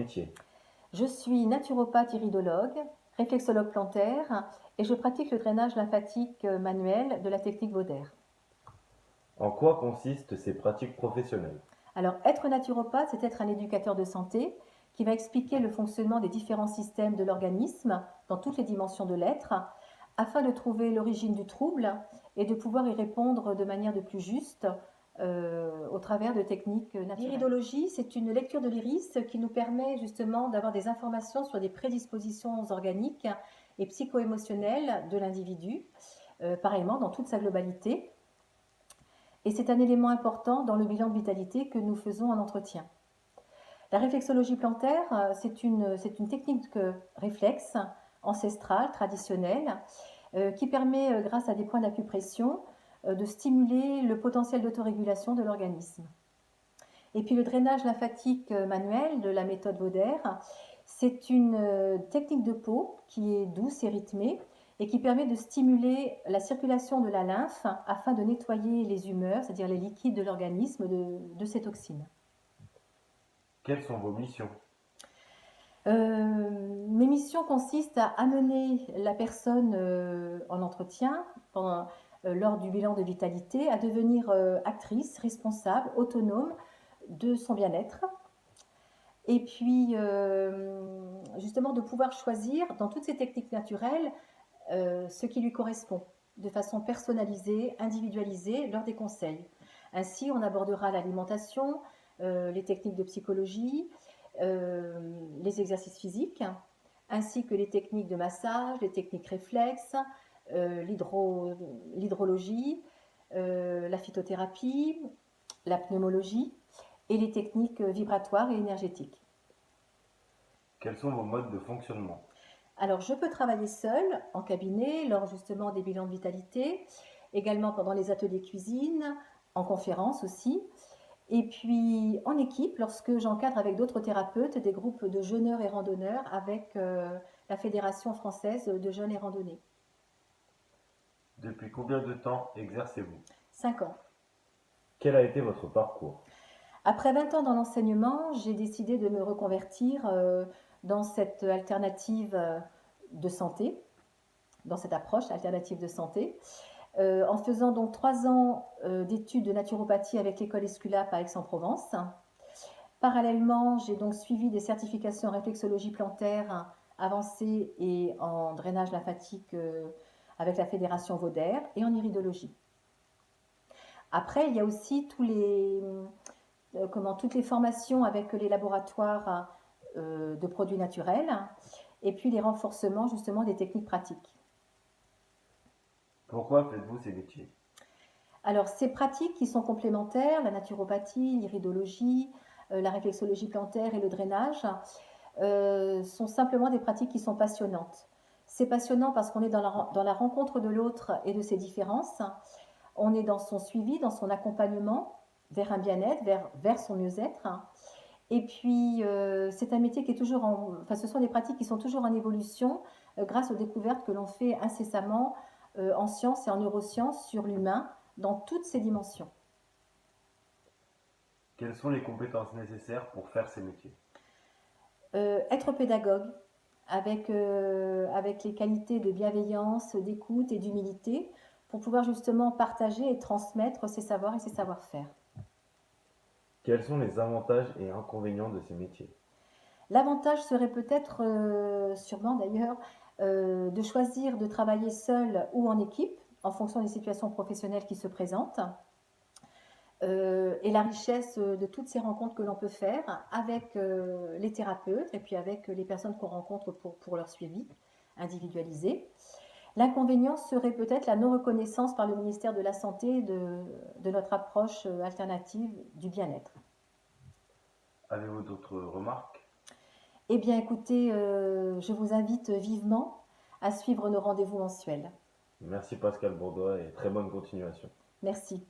métier? Je suis naturopathe iridologue, réflexologue plantaire et je pratique le drainage lymphatique manuel de la technique Vauder. En quoi consistent ces pratiques professionnelles? Alors, être naturopathe, c'est être un éducateur de santé qui va expliquer le fonctionnement des différents systèmes de l'organisme dans toutes les dimensions de l'être, afin de trouver l'origine du trouble et de pouvoir y répondre de manière de plus juste au travers de techniques naturelles. L'iridologie, c'est une lecture de l'iris qui nous permet justement d'avoir des informations sur des prédispositions organiques et psycho-émotionnelles de l'individu, pareillement dans toute sa globalité. Et c'est un élément important dans le bilan de vitalité que nous faisons en entretien. La réflexologie plantaire, c'est une technique réflexe ancestrale, traditionnelle, qui permet, grâce à des points d'acupression, de stimuler le potentiel d'autorégulation de l'organisme. Et puis le drainage lymphatique manuel de la méthode Vauder, c'est une technique de peau qui est douce et rythmée et qui permet de stimuler la circulation de la lymphe afin de nettoyer les humeurs, c'est-à-dire les liquides de l'organisme, de ces toxines. Quelles sont vos missions? Mes missions consistent à amener la personne en entretien lors du bilan de vitalité à devenir actrice, responsable, autonome de son bien-être. Et puis, justement, de pouvoir choisir dans toutes ces techniques naturelles ce qui lui correspond, de façon personnalisée, individualisée, lors des conseils. Ainsi, on abordera l'alimentation, les techniques de psychologie, les exercices physiques, ainsi que les techniques de massage, les techniques réflexes, l'hydrologie, la phytothérapie, la pneumologie et les techniques vibratoires et énergétiques. Quels sont vos modes de fonctionnement? Alors, je peux travailler seule en cabinet lors justement des bilans de vitalité, également pendant les ateliers cuisine, en conférence aussi, et puis en équipe lorsque j'encadre avec d'autres thérapeutes des groupes de jeûneurs et randonneurs avec la Fédération française de jeûne et randonnée. Depuis combien de temps exercez-vous? 5 ans. Quel a été votre parcours? Après 20 ans dans l'enseignement, j'ai décidé de me reconvertir dans cette alternative de santé, dans cette approche alternative de santé, en faisant donc 3 ans d'études de naturopathie avec l'école Esculape à Aix-en-Provence. Parallèlement, j'ai donc suivi des certifications en réflexologie plantaire avancée et en drainage lymphatique avec la Fédération Vauder et en iridologie. Après, il y a aussi toutes les formations avec les laboratoires de produits naturels et puis les renforcements justement des techniques pratiques. Pourquoi faites-vous ces métiers? Alors, ces pratiques qui sont complémentaires, la naturopathie, l'iridologie, la réflexologie plantaire et le drainage, sont simplement des pratiques qui sont passionnantes. C'est passionnant parce qu'on est dans la rencontre de l'autre et de ses différences. On est dans son suivi, dans son accompagnement vers un bien-être, vers son mieux-être. Et puis, c'est un métier qui est toujours ce sont des pratiques qui sont toujours en évolution grâce aux découvertes que l'on fait incessamment en sciences et en neurosciences sur l'humain dans toutes ses dimensions. Quelles sont les compétences nécessaires pour faire ces métiers? Être pédagogue avec les qualités de bienveillance, d'écoute et d'humilité pour pouvoir justement partager et transmettre ses savoirs et ses savoir-faire. Quels sont les avantages et inconvénients de ces métiers? L'avantage serait peut-être, sûrement d'ailleurs, de choisir de travailler seul ou en équipe en fonction des situations professionnelles qui se présentent. Et la richesse de toutes ces rencontres que l'on peut faire avec les thérapeutes et puis avec les personnes qu'on rencontre pour leur suivi individualisé. L'inconvénient serait peut-être la non-reconnaissance par le ministère de la Santé de notre approche alternative du bien-être. Avez-vous d'autres remarques? Eh bien, écoutez, je vous invite vivement à suivre nos rendez-vous mensuels. Merci Pascal Bourdois et très bonne continuation. Merci.